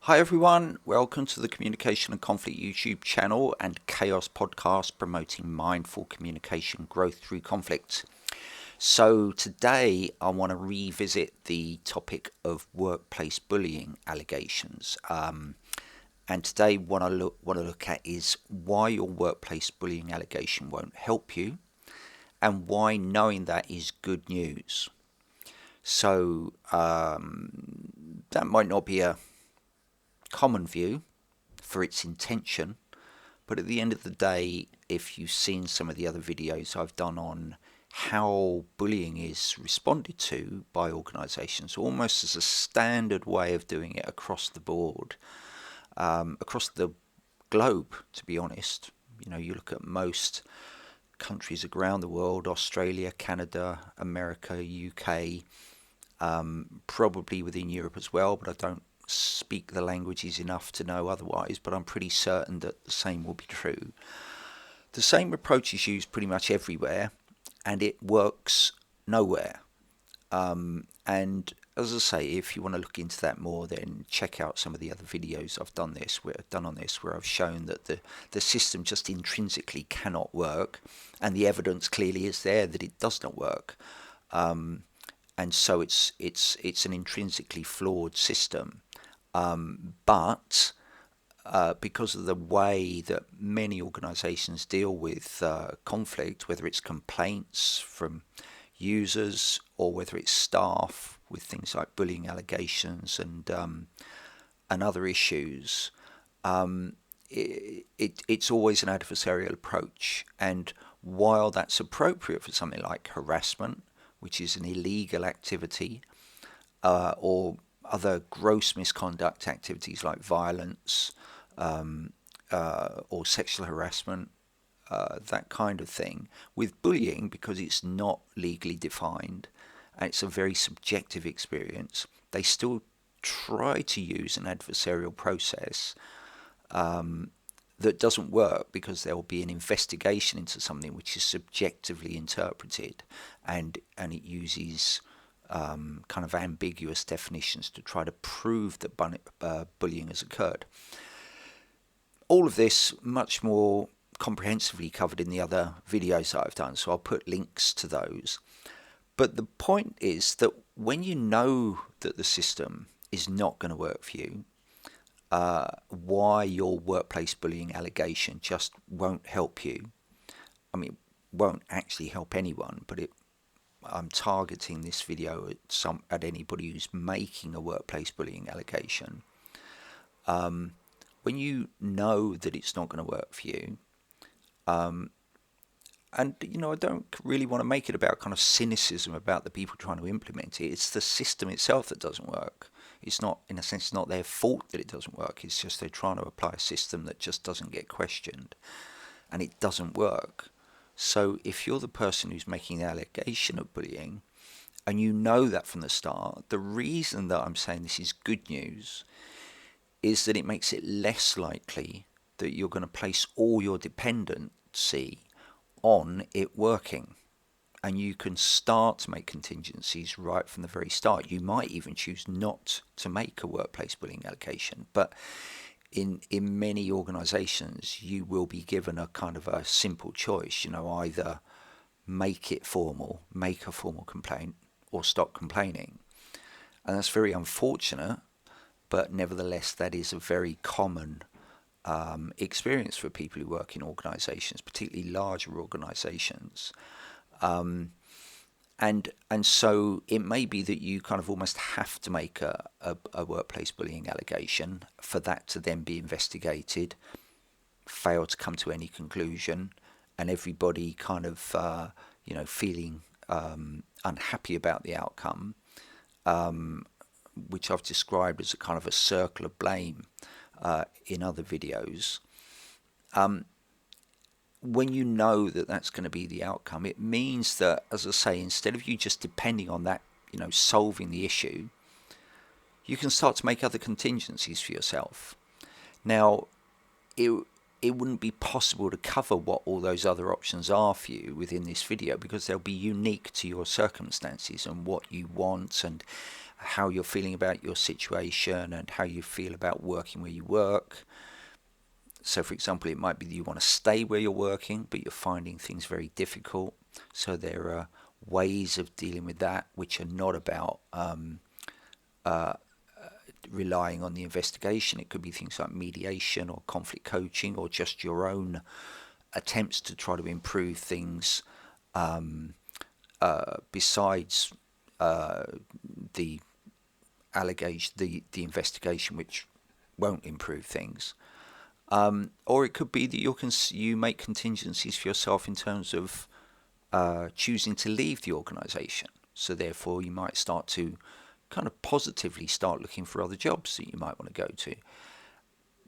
Hi everyone, welcome to the Communication and Conflict YouTube channel and Chaos podcast promoting mindful communication growth through conflict. So today I want to revisit the topic of workplace bullying allegations. And today what I want to look at is why your workplace bullying allegation won't help you and why knowing that is good news. So that might not be a common view for its intention, but at the end of the day, if you've seen some of the other videos I've done on how bullying is responded to by organisations, almost as a standard way of doing it across the board, across the globe, to be honest. You know, you look at most countries around the world, Australia, Canada, America, UK, probably within Europe as well, but I don't speak the languages enough to know otherwise, but I'm pretty certain that the same will be true. The same approach is used pretty much everywhere, and it works nowhere. And as I say, if you want to look into that more, then check out some of the other videos I've done on this, where I've shown that the system just intrinsically cannot work, and the evidence clearly is there that it does not work. And so it's an intrinsically flawed system. But because of the way that many organisations deal with conflict, whether it's complaints from users or whether it's staff with things like bullying allegations and other issues, it's always an adversarial approach. And while that's appropriate for something like harassment, which is an illegal activity, or other gross misconduct activities like violence or sexual harassment, that kind of thing. With bullying, because it's not legally defined and it's a very subjective experience, they still try to use an adversarial process that doesn't work, because there will be an investigation into something which is subjectively interpreted, and it uses kind of ambiguous definitions to try to prove that bullying has occurred. All of this much more comprehensively covered in the other videos that I've done, so I'll put links to those. But the point is that when you know that the system is not going to work for you, why your workplace bullying allegation just won't help you. I mean, won't actually help anyone, but I'm targeting this video at anybody who's making a workplace bullying allegation. When you know that it's not going to work for you, and you know, I don't really want to make it about kind of cynicism about the people trying to implement it. It's the system itself that doesn't work. It's not, in a sense, it's not their fault that it doesn't work. It's just they're trying to apply a system that just doesn't get questioned, and it doesn't work. So if you're the person who's making the allegation of bullying, and you know that from the start, the reason that I'm saying this is good news is that it makes it less likely that you're going to place all your dependency on it working. And you can start to make contingencies right from the very start. You might even choose not to make a workplace bullying allegation, but in many organisations you will be given a kind of a simple choice, you know, either make it formal, make a formal complaint, or stop complaining. And that's very unfortunate, but nevertheless that is a very common experience for people who work in organisations, particularly larger organisations. And so it may be that you kind of almost have to make a workplace bullying allegation for that to then be investigated, fail to come to any conclusion, and everybody kind of feeling unhappy about the outcome, which I've described as a kind of a circle of blame in other videos. When you know that that's going to be the outcome, it means that, as I say, instead of you just depending on that, you know, solving the issue, you can start to make other contingencies for yourself. Now, it wouldn't be possible to cover what all those other options are for you within this video, because they'll be unique to your circumstances and what you want and how you're feeling about your situation and how you feel about working where you work. So for example, it might be that you want to stay where you're working, but you're finding things very difficult. So there are ways of dealing with that which are not about relying on the investigation. It could be things like mediation or conflict coaching, or just your own attempts to try to improve things besides the allegation, the investigation, which won't improve things. Or it could be that you make contingencies for yourself in terms of choosing to leave the organisation. So therefore, you might start to kind of positively start looking for other jobs that you might want to go to.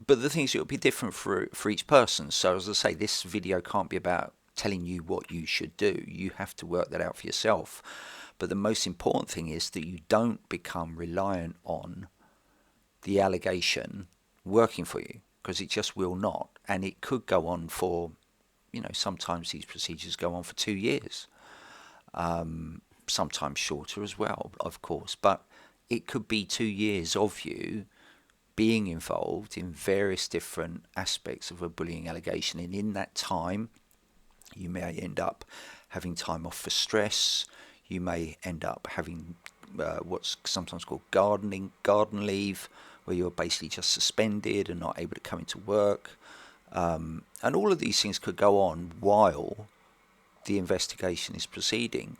But the thing is, it will be different for each person. So as I say, this video can't be about telling you what you should do. You have to work that out for yourself. But the most important thing is that you don't become reliant on the allegation working for you, because it just will not. And it could go on for, sometimes these procedures go on for 2 years. Sometimes shorter as well, of course. But it could be 2 years of you being involved in various different aspects of a bullying allegation. And in that time, you may end up having time off for stress. You may end up having what's sometimes called garden leave, where you're basically just suspended and not able to come into work. And all of these things could go on while the investigation is proceeding.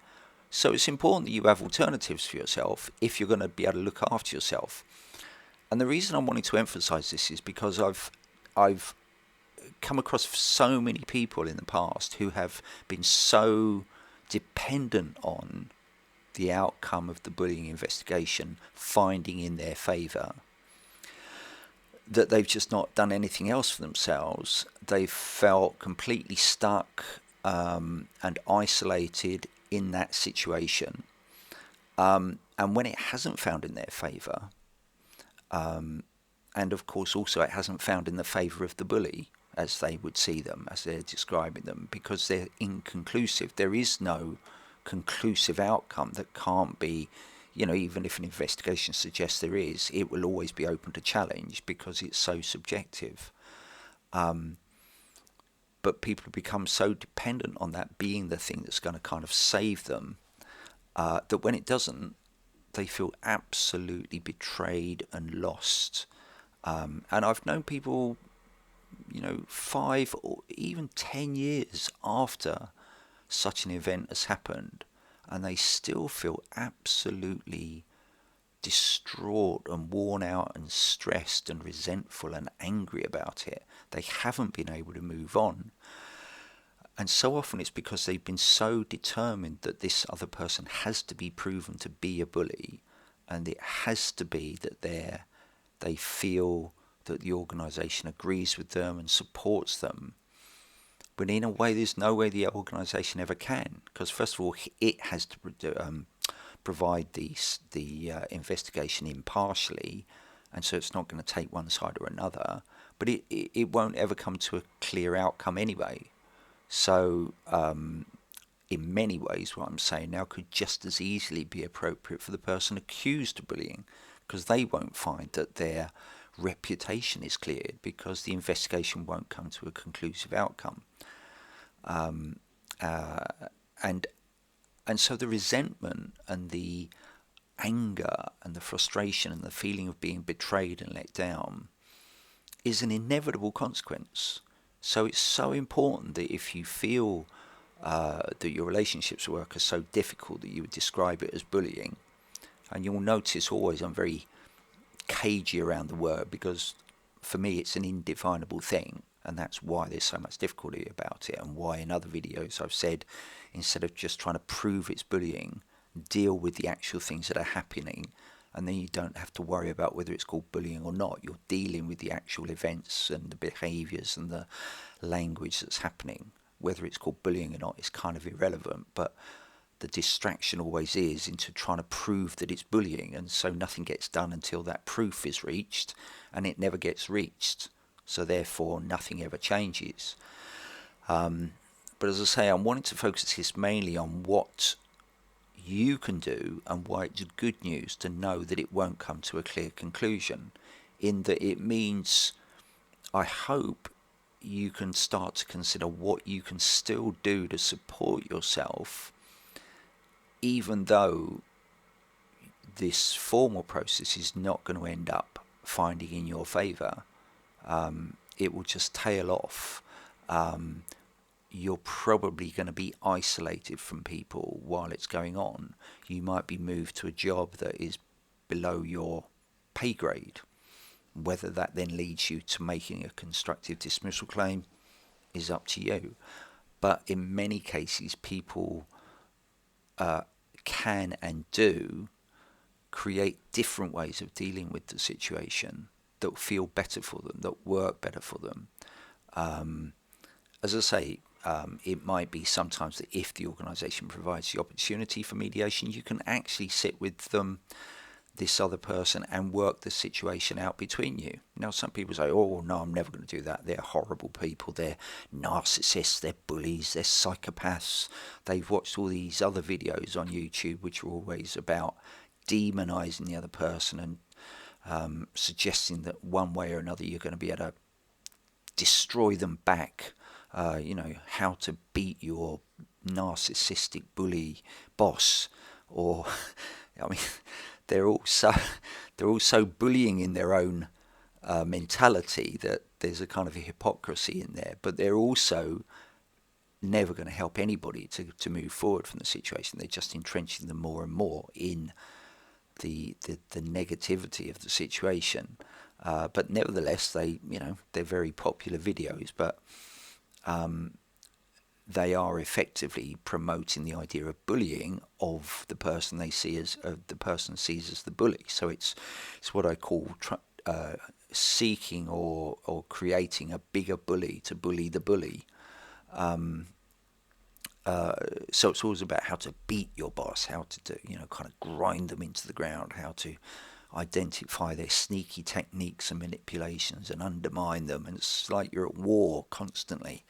So it's important that you have alternatives for yourself if you're going to be able to look after yourself. And the reason I'm wanting to emphasize this is because I've come across so many people in the past who have been so dependent on the outcome of the bullying investigation finding in their favor that they've just not done anything else for themselves. They've felt completely stuck and isolated in that situation. And when it hasn't found in their favour, and of course also it hasn't found in the favour of the bully, as they would see them, as they're describing them, because they're inconclusive. There is no conclusive outcome that can't be, even if an investigation suggests there is, it will always be open to challenge because it's so subjective. But people have become so dependent on that being the thing that's going to kind of save them, that when it doesn't, they feel absolutely betrayed and lost. And I've known people, 5 or even 10 years after such an event has happened, and they still feel absolutely distraught and worn out and stressed and resentful and angry about it. They haven't been able to move on. And so often it's because they've been so determined that this other person has to be proven to be a bully, and it has to be that they feel that the organisation agrees with them and supports them. But in a way, there's no way the organisation ever can, because first of all, it has to provide the investigation impartially, and so it's not going to take one side or another. But it won't ever come to a clear outcome anyway. So in many ways, what I'm saying now could just as easily be appropriate for the person accused of bullying, because they won't find that their reputation is cleared because the investigation won't come to a conclusive outcome. And so the resentment and the anger and the frustration and the feeling of being betrayed and let down is an inevitable consequence. So it's so important that if you feel that your relationships at work are so difficult that you would describe it as bullying, and you'll notice always I'm very cagey around the word, because for me it's an indefinable thing, and that's why there's so much difficulty about it, and why in other videos I've said, instead of just trying to prove it's bullying, deal with the actual things that are happening, and then you don't have to worry about whether it's called bullying or not. You're dealing with the actual events and the behaviours and the language that's happening. Whether it's called bullying or not is kind of irrelevant, but the distraction always is into trying to prove that it's bullying, and so nothing gets done until that proof is reached, and it never gets reached, so therefore nothing ever changes. But as I say, I'm wanting to focus this mainly on what you can do and why it's good news to know that it won't come to a clear conclusion, in that it means, I hope, you can start to consider what you can still do to support yourself, even though this formal process is not going to end up finding in your favour. It will just tail off. You're probably going to be isolated from people while it's going on. You might be moved to a job that is below your pay grade. Whether that then leads you to making a constructive dismissal claim is up to you. But in many cases, people can and do create different ways of dealing with the situation that feel better for them, that work better for them. As I say, it might be sometimes that if the organisation provides the opportunity for mediation, you can actually sit with them, this other person, and work the situation out between you. Now, some people say, oh, no, I'm never going to do that. They're horrible people. They're narcissists. They're bullies. They're psychopaths. They've watched all these other videos on YouTube, which are always about demonising the other person and suggesting that one way or another you're going to be able to destroy them back. How to beat your narcissistic bully boss, or I mean, they're all so bullying in their own mentality that there's a kind of a hypocrisy in there. But they're also never going to help anybody to move forward from the situation. They're just entrenching them more and more in the negativity of the situation. But nevertheless, they're very popular videos, but they are effectively promoting the idea of bullying of the person they see as the person sees as the bully. So it's what I call seeking or creating a bigger bully to bully the bully. So it's always about how to beat your boss, how to do, kind of grind them into the ground, how to identify their sneaky techniques and manipulations and undermine them. And it's like you're at war constantly.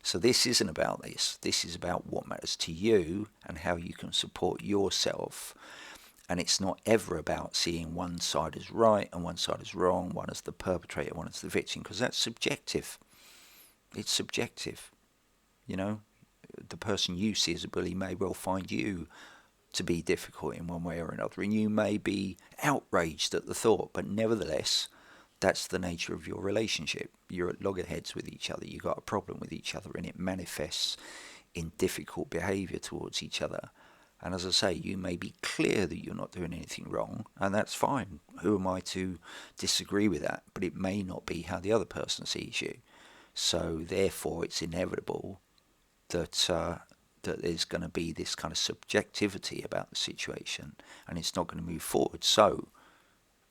So this isn't about this. This is about what matters to you and how you can support yourself. And it's not ever about seeing one side as right and one side as wrong, one as the perpetrator, one as the victim, because that's subjective. It's subjective. The person you see as a bully may well find you to be difficult in one way or another, and you may be outraged at the thought, but nevertheless, that's the nature of your relationship. You're at loggerheads with each other, you've got a problem with each other, and it manifests in difficult behaviour towards each other. And as I say, you may be clear that you're not doing anything wrong, and that's fine. Who am I to disagree with that? But it may not be how the other person sees you. So therefore, it's inevitable that there's going to be this kind of subjectivity about the situation, and it's not going to move forward. So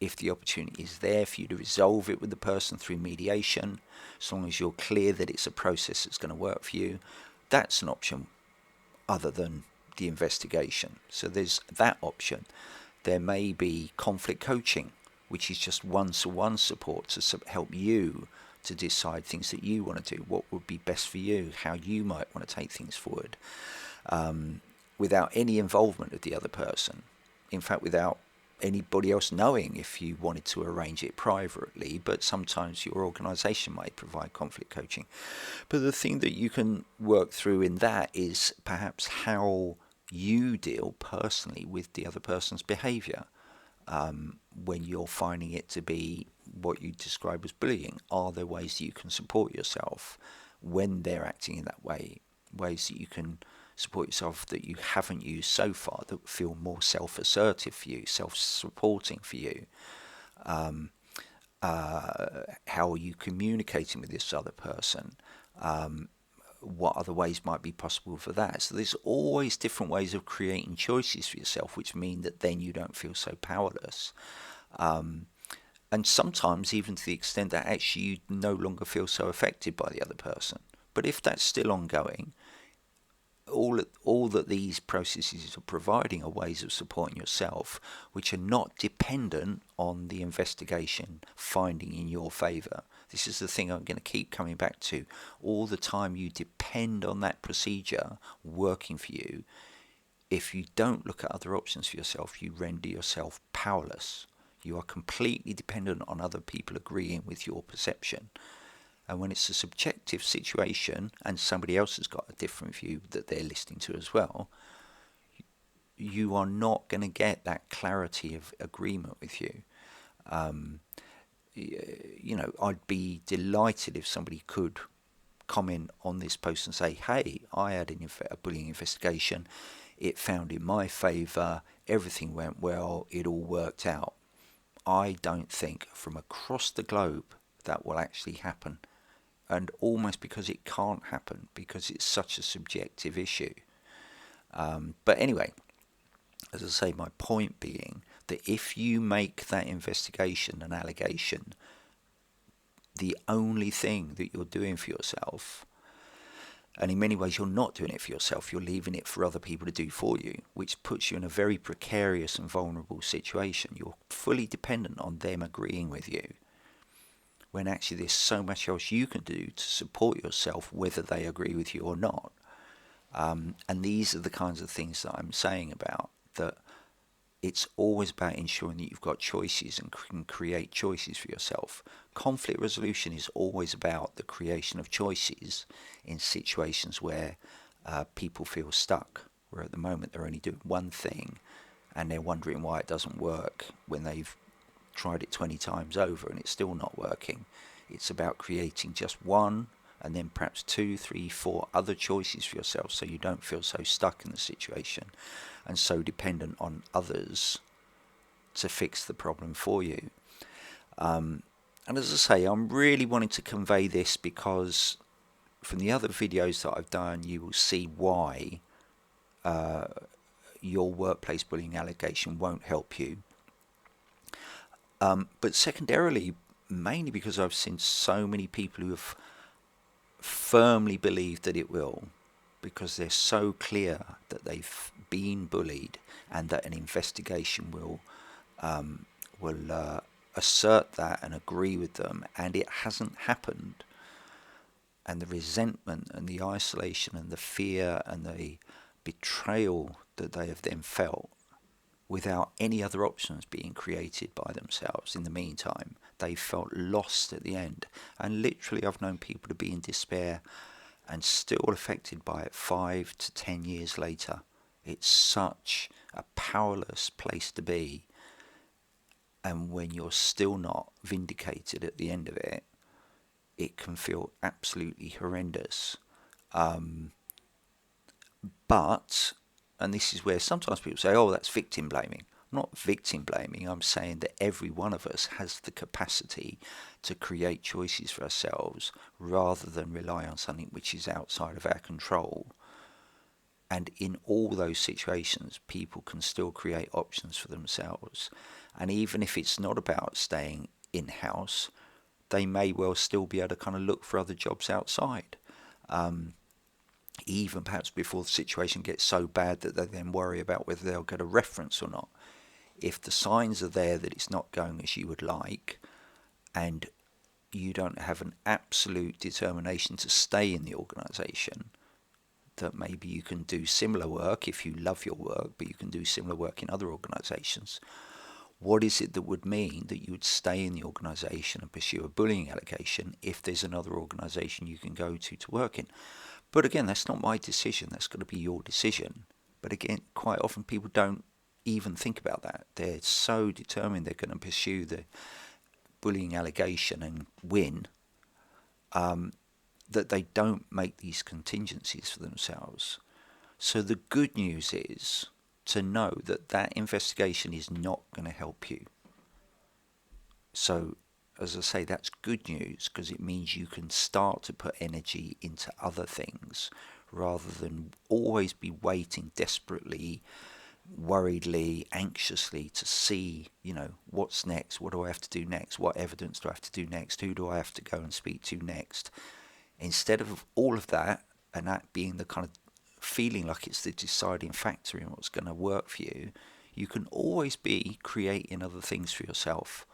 if the opportunity is there for you to resolve it with the person through mediation, as long as you're clear that it's a process that's going to work for you, that's an option other than the investigation. So there's that option. There may be conflict coaching, which is just one-to-one support to help you to decide things that you want to do, what would be best for you, how you might want to take things forward, without any involvement of the other person. In fact, without anybody else knowing, if you wanted to arrange it privately. But sometimes your organisation might provide conflict coaching. But the thing that you can work through in that is perhaps how you deal personally with the other person's behaviour. When you're finding it to be what you describe as bullying, are there ways that you can support yourself when they're acting in that way? Ways that you can support yourself that you haven't used so far, that feel more self-assertive for you, self-supporting for you. How are you communicating with this other person? What other ways might be possible for that? So there's always different ways of creating choices for yourself, which mean that then you don't feel so powerless. And sometimes even to the extent that actually you no longer feel so affected by the other person. But if that's still ongoing, all that these processes are providing are ways of supporting yourself which are not dependent on the investigation finding in your favour. This is the thing I'm going to keep coming back to. All the time you depend on that procedure working for you, if you don't look at other options for yourself, you render yourself powerless. You are completely dependent on other people agreeing with your perception. And when it's a subjective situation and somebody else has got a different view that they're listening to as well, you are not going to get that clarity of agreement with you. I'd be delighted if somebody could comment on this post and say, hey, I had a bullying investigation. It found in my favour, everything went well, it all worked out. I don't think from across the globe that will actually happen. And almost because it can't happen, because it's such a subjective issue. But anyway, as I say, my point being that if you make that investigation an allegation, the only thing that you're doing for yourself, and in many ways you're not doing it for yourself, you're leaving it for other people to do for you, which puts you in a very precarious and vulnerable situation. You're fully dependent on them agreeing with you, when actually there's so much else you can do to support yourself, whether they agree with you or not. And these are the kinds of things that I'm saying about, that it's always about ensuring that you've got choices and can create choices for yourself. Conflict resolution is always about the creation of choices in situations where people feel stuck, where at the moment they're only doing one thing and they're wondering why it doesn't work when they've tried it 20 times over and it's still not working. It's about creating just one and then perhaps 2, 3, 4 other choices for yourself, so you don't feel so stuck in the situation and so dependent on others to fix the problem for you. And as I say, I'm really wanting to convey this because from the other videos that I've done, you will see why your workplace bullying allegation won't help you. But secondarily, mainly because I've seen so many people who have firmly believed that it will, because they're so clear that they've been bullied and that an investigation will assert that and agree with them, and it hasn't happened. And the resentment and the isolation and the fear and the betrayal that they have then felt, without any other options being created by themselves in the meantime, they felt lost at the end. And literally, I've known people to be in despair and still affected by it 5 to 10 years later. It's such a powerless place to be. And when you're still not vindicated at the end of it, it can feel absolutely horrendous. But, and this is where sometimes people say, oh, that's victim blaming. I'm not victim blaming. I'm saying that every one of us has the capacity to create choices for ourselves rather than rely on something which is outside of our control. And in all those situations, people can still create options for themselves. And even if it's not about staying in-house, they may well still be able to kind of look for other jobs outside. Even perhaps before the situation gets so bad that they then worry about whether they'll get a reference or not. If the signs are there that it's not going as you would like, and you don't have an absolute determination to stay in the organisation, that maybe you can do similar work if you love your work, but you can do similar work in other organisations. What is it that would mean that you would stay in the organisation and pursue a bullying allegation if there's another organisation you can go to work in? But again, that's not my decision. That's got to be your decision. But again, quite often people don't even think about that. They're so determined they're going to pursue the bullying allegation and win, that they don't make these contingencies for themselves. So the good news is to know that that investigation is not going to help you. So, as I say, that's good news, because it means you can start to put energy into other things rather than always be waiting desperately, worriedly, anxiously to see, what's next, what do I have to do next, what evidence do I have to do next, who do I have to go and speak to next. Instead of all of that, and that being the kind of feeling like it's the deciding factor in what's going to work for you, you can always be creating other things for yourself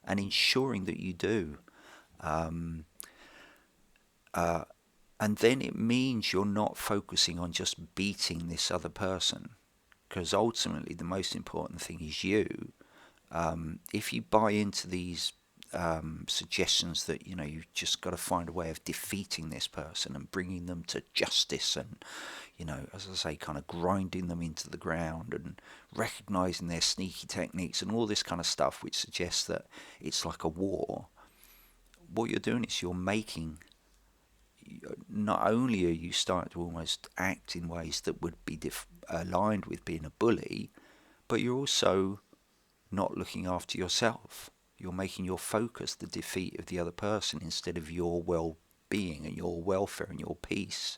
and ensuring that you do. And then it means you're not focusing on just beating this other person. because ultimately the most important thing is you. If you buy into these suggestions that you've just got to find a way of defeating this person and bringing them to justice, and as I say, kind of grinding them into the ground and recognizing their sneaky techniques and all this kind of stuff, which suggests that it's like a war, what you're doing is you're making, not only are you starting to almost act in ways that would be aligned with being a bully, but you're also not looking after yourself. You're making your focus the defeat of the other person instead of your well-being and your welfare and your peace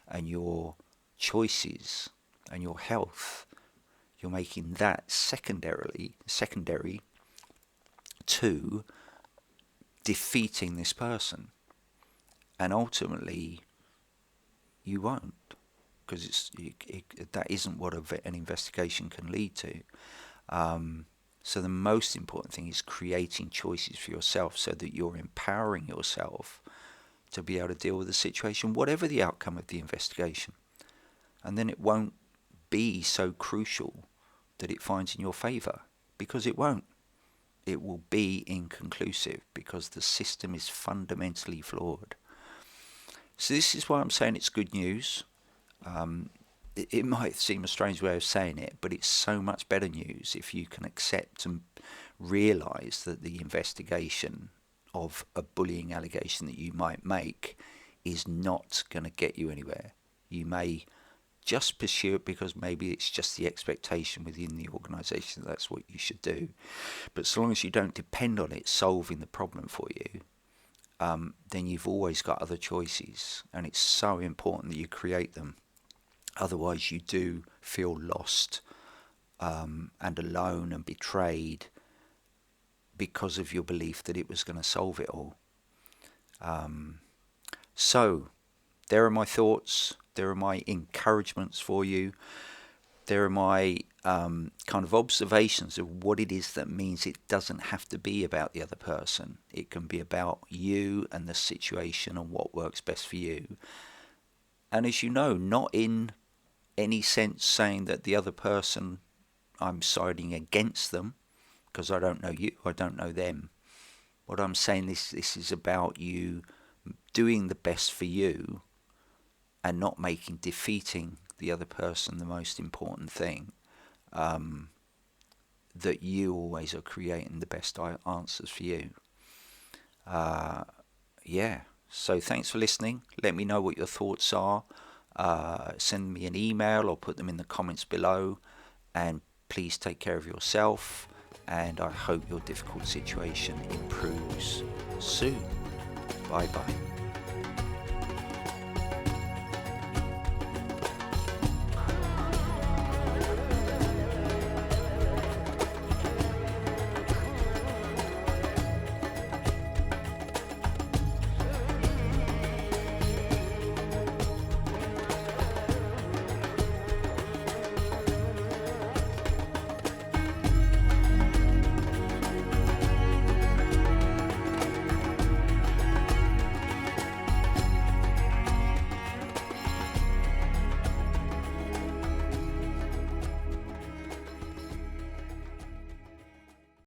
and your choices and your health. You're making that secondary to defeating this person. And ultimately, you won't, because that isn't what an investigation can lead to. So the most important thing is creating choices for yourself so that you're empowering yourself to be able to deal with the situation, whatever the outcome of the investigation. And then it won't be so crucial that it finds in your favour, because it won't. It will be inconclusive because the system is fundamentally flawed. So this is why I'm saying it's good news. It might seem a strange way of saying it, but it's so much better news if you can accept and realise that the investigation of a bullying allegation that you might make is not going to get you anywhere. You may just pursue it because maybe it's just the expectation within the organisation that that's what you should do. But so long as you don't depend on it solving the problem for you, then you've always got other choices, and it's so important that you create them. Otherwise you do feel lost and alone and betrayed because of your belief that it was going to solve it all. So there are my thoughts, there are my encouragements for you, there are my kind of observations of what it is that means it doesn't have to be about the other person. It can be about you and the situation and what works best for you. And as you know, not in any sense saying that the other person, I'm siding against them, because I don't know you, I don't know them. What I'm saying is this is about you doing the best for you and not making defeating the other person the most important thing. That you always are creating the best answers for you. So thanks for listening. Let me know what your thoughts are. Send me an email or put them in the comments below, and please take care of yourself, and I hope your difficult situation improves soon. Bye bye.